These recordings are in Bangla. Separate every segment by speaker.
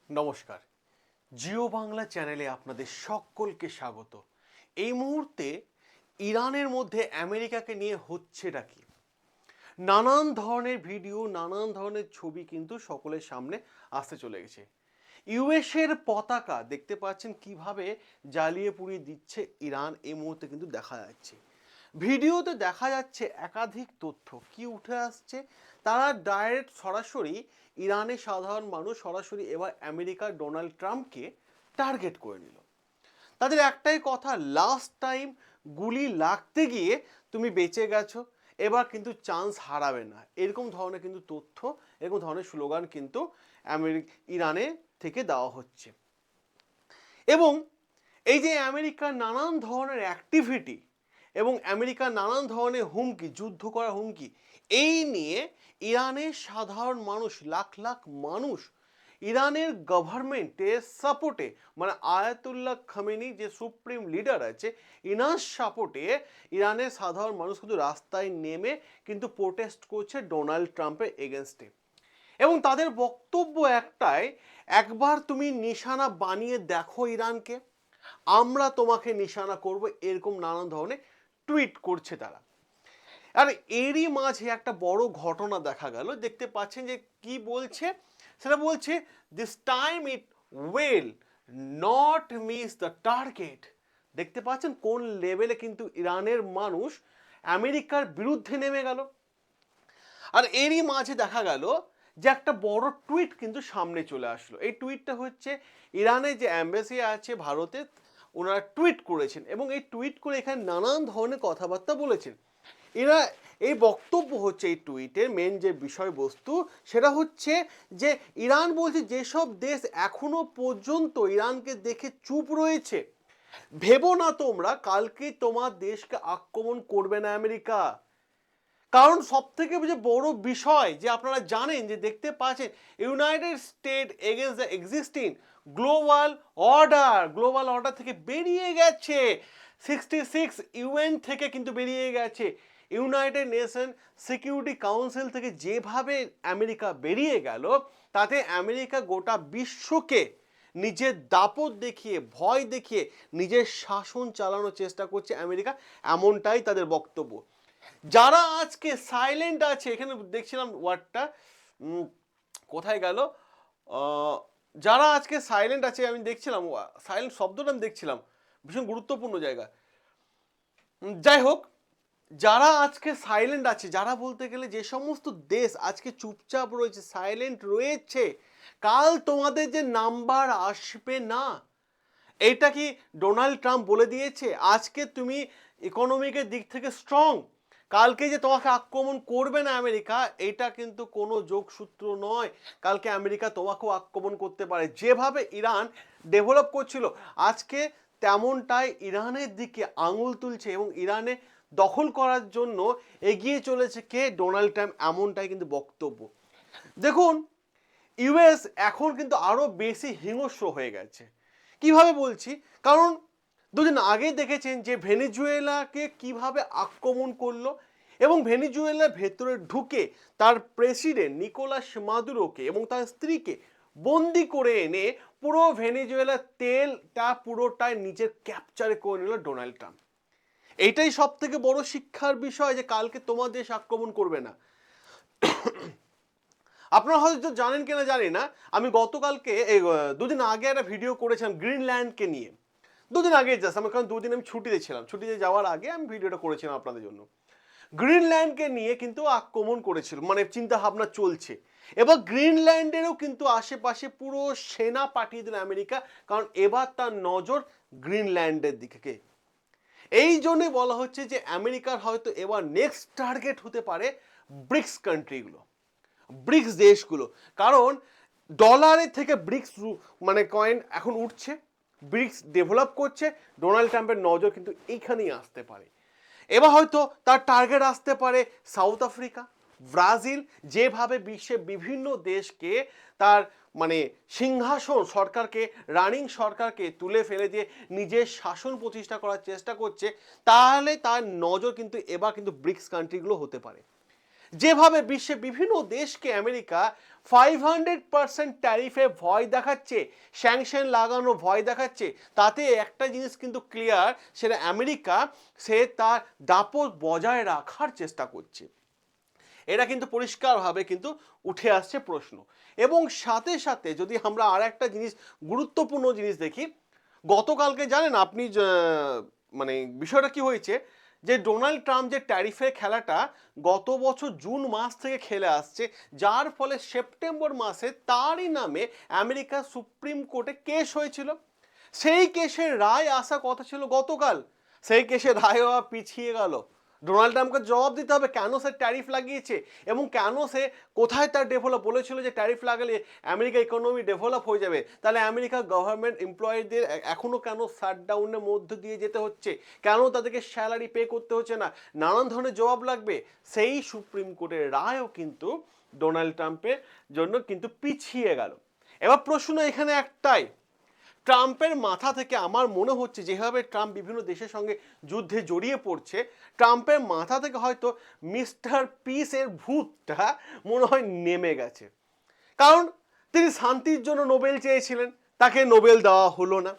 Speaker 1: নমস্কার, জিও বাংলা চ্যানেলে আপনাদের সকলকে স্বাগত। এই মুহূর্তে ইরানের মধ্যে আমেরিকাকে নিয়ে হচ্ছেটা কি, নানান ধরনের ভিডিও, নানান ধরনের ছবি কিন্তু সকলের সামনে আসতে চলে গেছে। ইউএসের পতাকা দেখতে পাচ্ছেন কিভাবে জ্বালিয়ে পুড়িয়ে দিচ্ছে ইরান, এই মুহূর্তে কিন্তু দেখা যাচ্ছে। ভিডিওতে দেখা যাচ্ছে একাধিক তথ্য কি উঠে আসছে, তারা ডাইরেক্ট সরাসরি ইরানের সাধারণ মানুষ সরাসরি এবার আমেরিকার ডোনাল্ড ট্রাম্পকে টার্গেট করে নিল। তাদের একটাই কথা, লাস্ট টাইম গুলি লাগতে গিয়ে তুমি বেঁচে গেছো, এবার কিন্তু চান্স হারাবে না, এরকম ধরনের কিন্তু তথ্য, এরকম ধরনের স্লোগান কিন্তু ইরানে থেকে দেওয়া হচ্ছে। এবং এই যে আমেরিকার নানান ধরনের অ্যাক্টিভিটি এবং আমেরিকার নানান ধরনের হুমকি, যুদ্ধ করার হুমকি, এই নিয়ে ইরানের সাধারণ মানুষ, লাখ লাখ মানুষ ইরানের গভর্নমেন্টের সাপোর্টে, মানে আয়াতুল্লাহ খামেনি যে সুপ্রিম লিডার আছে, ইনার সাপোর্টে ইরানের সাধারণ মানুষ কিন্তু রাস্তায় নেমে কিন্তু প্রোটেস্ট করছে ডোনাল্ড ট্রাম্পের এগেনস্টে। এবং তাদের বক্তব্য একটাই, একবার তুমি নিশানা বানিয়ে দেখো ইরানকে, আমরা তোমাকে নিশানা করব, এরকম নানান ধরনের টুইট করছে তারা। আর এরই মাঝে একটা বড় ঘটনা দেখা গেল, দেখতে পাচ্ছেন যে কি বলছে, সেটা বলছে this time it will not miss the target. দেখতে পাচ্ছেন কোন লেভেলে কিন্তু ইরানের মানুষ আমেরিকার বিরুদ্ধে নেমে গেল। আর এরই মাঝে দেখা গেল যে একটা বড় টুইট কিন্তু সামনে চলে আসলো। এই টুইটটা হচ্ছে ইরানের যে অ্যাম্বাসি আছে ভারতে, ওনারা টুইট করেছেন এবং এই টুইট করে এখানে নানান ধরনের কথাবার্তা বলেছেন। এরা এই বক্তব্য হচ্ছে, এই টুইটের মেন যে বিষয়বস্তু সেটা হচ্ছে যে ইরান বলছে যেসব দেশ এখনো পর্যন্ত ইরানকে দেখে চুপ রয়েছে, ভেবো না তোমরা কালকে তোমার দেশকে আক্রমণ করবে না আমেরিকা। কারণ সব থেকে যে বড় বিষয় যে আপনারা জানেন, যে দেখতে পাচ্ছেন United state against the existing global order থেকে বেরিয়ে গেছে। 66 ইউএন থেকে কিন্তু বেরিয়ে গেছে। ইউনাইটেড নেশন সিকিউরিটি কাউন্সিল থেকে যেভাবে আমেরিকা বেরিয়ে গেল, তাতে আমেরিকা গোটা বিশ্বকে নিজের দাপট দেখিয়ে, ভয় দেখিয়ে নিজের শাসন চালানোর চেষ্টা করছে আমেরিকা, এমনটাই তাদের বক্তব্য। যারা আজকে সাইলেন্ট আছে, এখানে দেখছিলাম ওয়ার্ডটা কোথায় গেল, যারা আজকে সাইলেন্ট আছে, আমি দেখছিলাম সাইলেন্ট শব্দটা আমি দেখছিলাম, ভীষণ গুরুত্বপূর্ণ জায়গা। যাই হোক, যারা আজকে সাইলেন্ট আছে, যারা বলতে গেলে যে সমস্ত দেশ আজকে চুপচাপ রয়েছে, সাইলেন্ট রয়েছে, কাল তোমাদের যে নাম্বার আসবে না, এটা কি ডোনাল্ড ট্রাম্প বলে দিয়েছে? আজকে তুমি ইকোনমিকের দিক থেকে স্ট্রং, কালকে যে তোমাকে আক্রমণ করবে না আমেরিকা, এটা কিন্তু কোনো যোগসূত্র নয়। কালকে আমেরিকা তোমাকেও আক্রমণ করতে পারে। যেভাবে ইরান ডেভেলপ করছিল, আজকে তেমনটাই ইরানের দিকে আঙুল তুলছে এবং ইরানে দখল করার জন্য এগিয়ে চলেছে কে? ডোনাল্ড ট্রাম্প, এমনটাই কিন্তু বক্তব্য। দেখুন, ইউএস এখন কিন্তু আরো বেশি হিংস্র হয়ে গেছে। কিভাবে বলছি, কারণ দুদিন আগে দেখেছেন যে ভেনেজুয়েলাকে কিভাবে আক্রমণ করলো এবং ভেনেজুয়েলার ভেতরে ঢুকে তার প্রেসিডেন্ট নিকোলাস মাদুরোকে এবং তার স্ত্রীকে বন্দি করে এনে পুরো ভেনেজুয়েলার তেলটা পুরোটাই নিজের ক্যাপচারে করে নিল ডোনাল্ড ট্রাম্প। এইটাই সব থেকে বড় শিক্ষার বিষয়, যে কালকে তোমার দেশ আক্রমণ করবে না। আপনারা হয়তো জানেন কিনা জানি না, আমি গতকালকে দুদিন আগে একটা ভিডিও করেছিলাম গ্রিনল্যান্ডকে নিয়ে। দুদিন আগে জাস্ট, আমার কারণ দুদিন আমি ছুটিতে ছিলাম, ছুটিতে যাওয়ার আগে আমি ভিডিওটা করেছিলাম আপনাদের জন্য। গ্রিনল্যান্ডকে নিয়ে কিন্তু আক্রমণ করেছিল, মানে চিন্তা ভাবনা চলছে। এবার গ্রিনল্যান্ডেরও কিন্তু আশেপাশে পুরো সেনা পাঠিয়ে দিল আমেরিকা, কারণ এবার তার নজর গ্রিনল্যান্ডের দিকে। এই জন্যই বলা হচ্ছে যে আমেরিকার হয়তো এবার নেক্সট টার্গেট হতে পারে ব্রিক্স কান্ট্রিগুলো, ব্রিক্স দেশগুলো। কারণ ডলারের থেকে ব্রিক্স মানে কয়েন এখন উঠছে, ব্রিক্স ডেভেলপ করছে, ডোনাল্ড ট্রাম্পের নজর কিন্তু এইখানেই আসতে পারে। এবার হয়তো তার টার্গেট আসতে পারে সাউথ আফ্রিকা, ব্রাজিল, যেভাবে বিশ্বের বিভিন্ন দেশকে তার মানে সিংহাসন সরকারকে, রানিং সরকারকে তুলে ফেলে দিয়ে নিজের শাসন প্রতিষ্ঠা করার চেষ্টা করছে, তাহলে তার নজর কিন্তু এবার কিন্তু ব্রিক্স কান্ট্রিগুলো হতে পারে। যেভাবে বিশ্বে বিভিন্ন দেশকে আমেরিকা 500% ট্যারিফে ভয় দেখাচ্ছে, স্যাংশন লাগানো ভয় দেখাচ্ছে, তাতে একটা জিনিস কিন্তু ক্লিয়ার, সেটা আমেরিকা সে তার দাপট বজায় রাখার চেষ্টা করছে। এটা কিন্তু পরিষ্কারভাবে কিন্তু উঠে আসছে প্রশ্ন। এবং সাথে সাথে যদি আমরা আর একটা জিনিস, গুরুত্বপূর্ণ জিনিস দেখি, গতকালকে জানেন আপনি মানে বিষয়টা কি হয়েছে, যে ডোনাল্ড ট্রাম্প যে ট্যারিফের খেলাটা গত বছর জুন মাস থেকে খেলে আসছে, যার ফলে সেপ্টেম্বর মাসে তারই নামে আমেরিকার সুপ্রিম কোর্টে কেস হয়েছিল। সেই কেসের রায় আসা কথা ছিল গতকাল, সেই কেসের রায় পিছিয়ে গেল। ডোনাল্ড ট্রাম্পকে জবাব দিতে হবে কেন সে ট্যারিফ লাগিয়েছে এবং কেন সে, কোথায় তার ডেভেলপ, বলেছিল যে ট্যারিফ লাগালে আমেরিকা ইকোনমি ডেভেলপ হয়ে যাবে, তাহলে আমেরিকা গভর্নমেন্ট এমপ্লয়িদের এখনও কেন শাটডাউনের মধ্য দিয়ে যেতে হচ্ছে, কেন তাদেরকে স্যালারি পে করতে হচ্ছে না, নানান ধরনের জবাব লাগবে। সেই সুপ্রিম কোর্টের রায়ও কিন্তু ডোনাল্ড ট্রাম্পের জন্য কিন্তু পিছিয়ে গেল। এবার প্রশ্ন এখানে একটাই, ট্রাম্পের মাথা থেকে আমার মনে হচ্ছে যেভাবে ট্রাম্প বিভিন্ন দেশের সঙ্গে যুদ্ধে জড়িয়ে পড়ছে, ট্রাম্পের মাথা থেকে হয়তো মিস্টার পিসের ভূতটা মনে হয় নেমে গেছে। কারণ তিনি শান্তির জন্য নোবেল চেয়েছিলেন, তাকে নোবেল দেওয়া হলো না।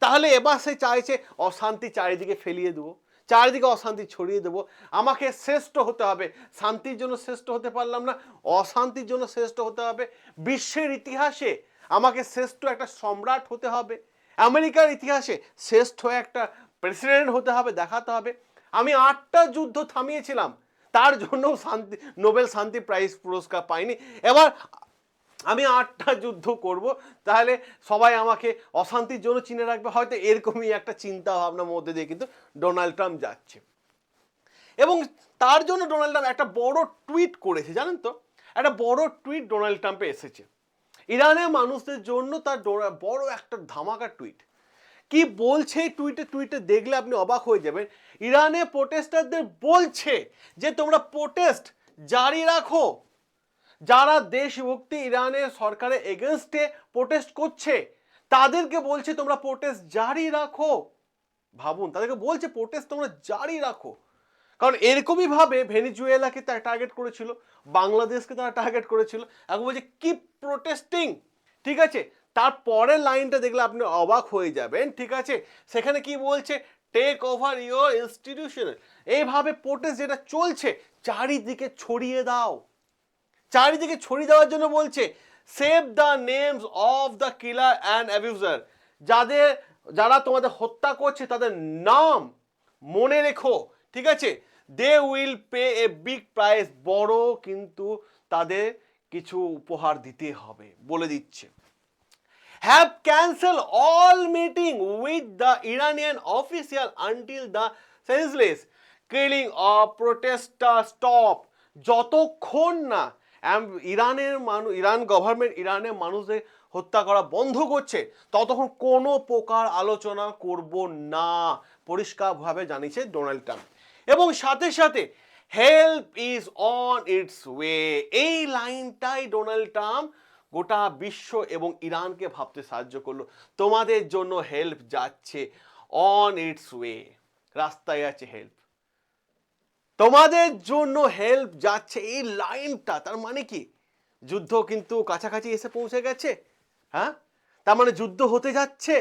Speaker 1: তাহলে এবার সে চাইছে অশান্তি চারিদিকে ফেলিয়ে দেবো, চারিদিকে অশান্তি ছড়িয়ে দেবো, আমাকে শ্রেষ্ঠ হতে হবে, শান্তির জন্য শ্রেষ্ঠ হতে পারলাম না, অশান্তির জন্য শ্রেষ্ঠ হতে হবে, বিশ্বের ইতিহাসে আমাকে শ্রেষ্ঠ একটা সম্রাট হতে হবে, আমেরিকার ইতিহাসে শ্রেষ্ঠ একটা প্রেসিডেন্ট হতে হবে, দেখাতে হবে। আমি 8টা যুদ্ধ থামিয়েছিলাম, তার জন্য শান্তি, নোবেল শান্তি প্রাইজ পুরস্কার পাইনি, এবার আমি 8টা যুদ্ধ করব, তাহলে সবাই আমাকে অশান্তির জন্য চিনে রাখবে, হয়তো এরকমই একটা চিন্তা ভাবনার মধ্যে দিয়ে কিন্তু ডোনাল্ড ট্রাম্প যাচ্ছে। এবং তার জন্য ডোনাল্ড ট্রাম্প একটা বড় টুইট করেছে, জানেন তো, একটা বড় টুইট ডোনাল্ড ট্রাম্পে এসেছে ইরানের মানুষদের জন্য, তার বড় একটা ধামাকা টুইট। কি বলছে টুইটে দেখলে আপনি অবাক হয়ে যাবেন। ইরানে প্রোটেস্টারদের বলছে যে তোমরা প্রোটেস্ট জারি রাখো, যারা দেশভক্তি ইরানের সরকারের এগেনস্টে প্রোটেস্ট করছে তাদেরকে বলছে তোমরা প্রোটেস্ট জারি রাখো। ভাবুন, তাদেরকে বলছে প্রোটেস্ট তোমরা জারি রাখো। কারণ এরকমই ভাবে ভেনিজুয়েলাকে তারা টার্গেট করেছিল, বাংলাদেশকে তারা টার্গেট করেছিল, এখন বলছে কিপ প্রোটেস্টিং। ঠিক আছে, তারপরের লাইনটা দেখলে আপনি অবাক হয়ে যাবেন। ঠিক আছে, সেখানে কি বলছে, টেক ওভার ইউর ইনস্টিটিউশন। এইভাবে প্রোটেস্ট যেটা চলছে চারিদিকে ছড়িয়ে দাও, চারিদিকে ছড়িয়ে দেওয়ার জন্য বলছে save the names of the killer and abuser. যারা তোমাদের হত্যা করছে তাদের নাম মনে রেখো। ঠিক আছে, they will pay a big price, বড় কিন্তু তাদের কিছু উপহার দিতে হবে বলে দিচ্ছে। Have cancel all meeting with the Iranian official until the senseless killing of protester stop. যতক্ষণ না ইরান গভর্নমেন্ট ইরানের মানুষদের হত্যা করা বন্ধ করছে ততক্ষণ কোনো প্রকার আলোচনা করব না, পরিষ্কারভাবে জানিয়েছে ডোনাল্ড ট্রাম্প। এবং সাথে সাথে help is on its way, এই লাইনটাই ডোনাল্ড ট্রাম্প গোটা বিশ্ব এবং ইরানকে ভাবতে সাহায্য করলো, তোমাদের জন্য হেল্প যাচ্ছে, অন ইটস ওয়ে, রাস্তায় আছে হেল্প, তোমাদের জন্য হেল্প যাচ্ছে। এই লাইনটা তার মানে কি, যুদ্ধ কিন্তু কাছাকাছি এসে পৌঁছে গেছে। হ্যাঁ, তার মানে যুদ্ধ হতে যাচ্ছে।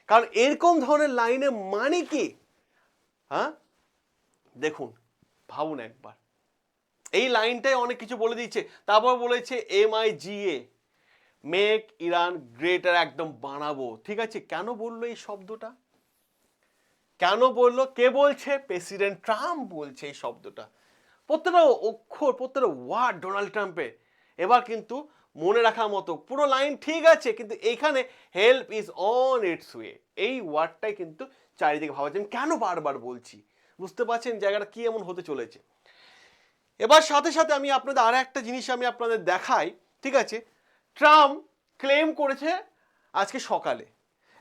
Speaker 1: কারণ এরকম ধরনের লাইনের মানে কি, হ্যাঁ দেখুন, ভাবুন একবার, এই লাইনটাই অনেক কিছু বলে দিচ্ছে। তারপর বলেছে MIGA, মেক ইরান গ্রেটার, একদম বানাবো। ঠিক আছে, কেন বললো এই শব্দটা, কেন বললো, কে বলছে, প্রেসিডেন্ট ট্রাম্প বলছে এই শব্দটা। প্রত্যেকটা অক্ষর, প্রত্যেকটা ওয়ার্ড ডোনাল্ড ট্রাম্পের এবার কিন্তু মনে রাখার মতো। পুরো লাইন ঠিক আছে, কিন্তু এইখানে help is on its way, এই ওয়ার্ডটাই কিন্তু চারিদিকে ভাবা যায়। কেন বারবার বলছি বুঝতে পারছেন জায়গাটা কি এমন হতে চলেছে। এবার সাথে সাথে আমি আপনাদের আর একটা জিনিস আমি আপনাদের দেখাই। ঠিক আছে, ট্রাম্প ক্লেম করেছে আজকে সকালে,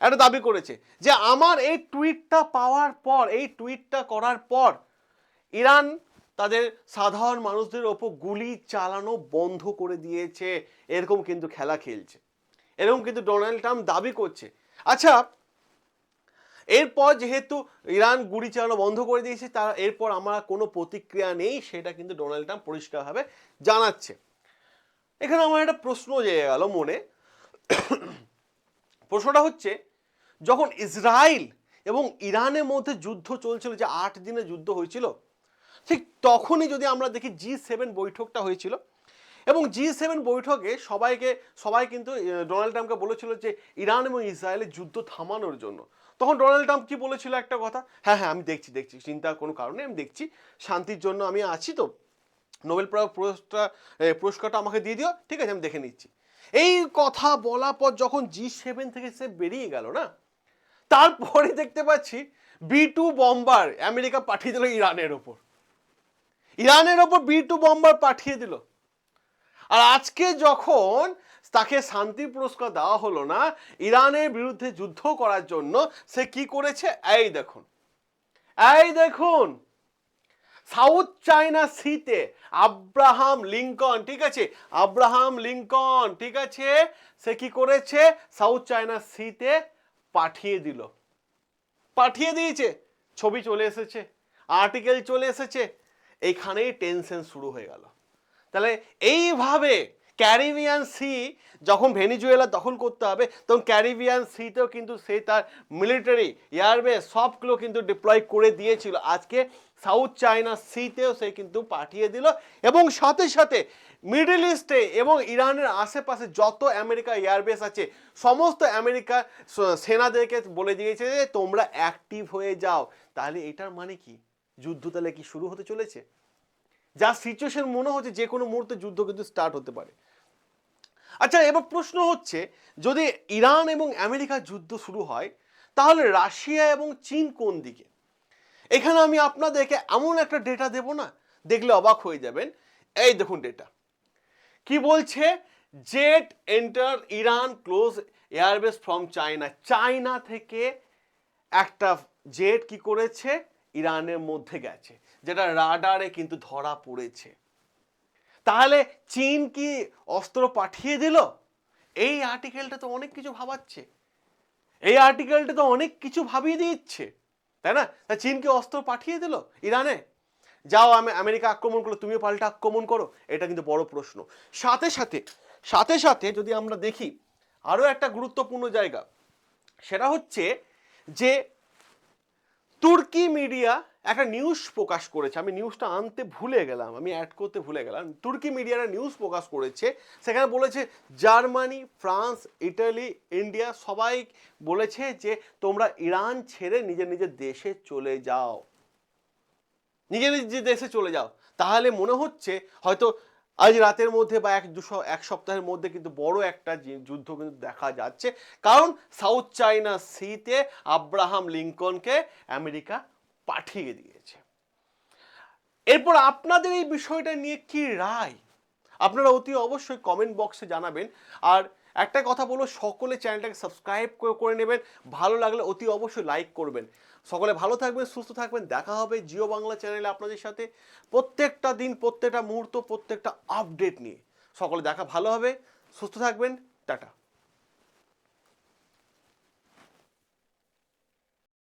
Speaker 1: একটা দাবি করেছে যে আমার এই টুইটটা পাওয়ার পর, এই টুইটটা করার পর ইরান তাদের সাধারণ মানুষদের ওপর গুলি চালানো বন্ধ করে দিয়েছে। এরকম কিন্তু খেলা খেলছে, এরকম কিন্তু ডোনাল্ড ট্রাম্প দাবি করছে। আচ্ছা, এরপর যেহেতু ইরান গুলি চালানো বন্ধ করে দিয়েছে, তার এরপর আমার কোনো প্রতিক্রিয়া নেই, সেটা কিন্তু ডোনাল্ড ট্রাম্প পরিষ্কারভাবে জানাচ্ছে। এখানে আমার একটা প্রশ্ন জেগে গেল মনে। প্রশ্নটা হচ্ছে, যখন ইসরায়েল এবং ইরানের মধ্যে যুদ্ধ চলছিল, যে 8 দিনের যুদ্ধ হয়েছিল, ঠিক তখনই যদি আমরা দেখি G7 বৈঠকটা হয়েছিল, এবং G7 বৈঠকে সবাই কিন্তু ডোনাল্ড ট্রাম্পকে বলেছিল যে ইরান এবং ইসরায়েলের যুদ্ধ থামানোর জন্য। তখন ডোনাল্ড ট্রাম্প কি বলেছিল একটা কথা, হ্যাঁ হ্যাঁ আমি দেখছি চিন্তার কোনো কারণে, আমি দেখছি, শান্তির জন্য আমি আছি, তো নোবেল পুরস্কারটা আমাকে দিয়ে দিও, ঠিক আছে আমি দেখে নিচ্ছি। এই কথা বলার পর যখন G7 থেকে সে বেরিয়ে গেল না, তারপরে দেখতে পাচ্ছি B2 বম্বার আমেরিকা পাঠিয়ে দিল ইরানের ওপর B2 বম্বার পাঠিয়ে দিল। আর আজকে যখন তাকে শান্তি পুরস্কার দেওয়া হলো না ইরানের বিরুদ্ধে যুদ্ধ করার জন্য, সে কি করেছে, এই দেখুন সাউথ চায়না সিতে আব্রাহাম লিঙ্কন, ঠিক আছে, ঠিক আছে, সে কি করেছে, সাউথ চায়না সিতে পাঠিয়ে দিয়েছে, ছবি চলে এসেছে, আর্টিকেল চলে এসেছে, এইখানেই টেনশন শুরু হয়ে গেল। তাহলে এইভাবে ক্যারিবিয়ান সি যখন ভেনিজুয়েলা দখল করতে হবে, তখন ক্যারিবিয়ান সিতেও কিন্তু সে তার মিলিটারি এয়ারবেস সবগুলো কিন্তু ডিপ্লয় করে দিয়েছিল। আজকে সাউথ চায়না সিতেও সে কিন্তু পাঠিয়ে দিল, এবং সাথে সাথে মিডল ইস্টে এবং ইরানের আশেপাশে যত আমেরিকা এয়ারবেস আছে, সমস্ত আমেরিকা সেনাদেরকে বলে দিয়েছে যে তোমরা অ্যাক্টিভ হয়ে যাও। তাহলে এটার মানে কি, যুদ্ধ তাহলে কি শুরু হতে চলেছে? যা সিচুয়েশন মনে হচ্ছে যে কোনো মুহূর্তে যুদ্ধ কিন্তু স্টার্ট হতে পারে। আচ্ছা, এবার প্রশ্ন হচ্ছে, যদি ইরান এবং আমেরিকার যুদ্ধ শুরু হয়, তাহলে রাশিয়া এবং চীন কোন দিকে? এখানে আমি আপনাদেরকে এমন একটা ডেটা দেব না, দেখলে অবাক হয়ে যাবেন। এই দেখুন ডেটা কি বলছে, jet enter Iran close airbase from China থেকে একটা জেট কি করেছে, ইরানের মধ্যে গেছে, যেটা রাডারে কিন্তু ধরা পড়েছে। তাহলে চীন কি অস্ত্র পাঠিয়ে দিল? এই আর্টিকেলটা তো অনেক কিছু ভাবাচ্ছে, ভাবিয়ে দিচ্ছে, তাই না? চীন কি অস্ত্র পাঠিয়ে দিল ইরানে, যাও আমেরিকা আক্রমণ করলো, তুমিও পাল্টা আক্রমণ করো? এটা কিন্তু বড় প্রশ্ন। সাথে সাথে যদি আমরা দেখি আরো একটা গুরুত্বপূর্ণ জায়গা, সেটা হচ্ছে যে তুর্কি মিডিয়া একটা নিউজ প্রকাশ করেছে, আমি নিউজটা আনতে ভুলে গেলাম, আমি অ্যাড করতে ভুলে গেলাম। তুর্কি মিডিয়ার নিউজ প্রকাশ করেছে, সেখানে বলেছে জার্মানি, ফ্রান্স, ইটালি, ইন্ডিয়া সবাই বলেছে যে তোমরা ইরান ছেড়ে নিজের দেশে চলে যাও, নিজের দেশে চলে যাও। তাহলে মনে হচ্ছে হয়তো আজ রাতের মধ্যে বা এক সপ্তাহের মধ্যে কিন্তু বড় একটা যুদ্ধ কিন্তু দেখা যাচ্ছে, কারণ সাউথ চায়না সিতে আব্রাহাম লিঙ্কনকে আমেরিকা পাঠিয়ে দিয়েছে। এরপর আপনাদের এই বিষয়টা নিয়ে কি রায়, আপনারা অতি অবশ্যই কমেন্ট বক্সে জানাবেন। আর একটা কথা বলবো, সকলে চ্যানেলটাকে সাবস্ক্রাইব করে নেবেন, ভালো লাগলে অতি অবশ্যই লাইক করবেন। সকলে ভালো থাকবেন, সুস্থ থাকবেন, দেখা হবে জিও বাংলা চ্যানেলে আপনাদের সাথে প্রত্যেকটা দিন, প্রত্যেকটা মুহূর্ত, প্রত্যেকটা আপডেট নিয়ে। সকলে দেখা ভালো হবে, সুস্থ থাকবেন, টাটা।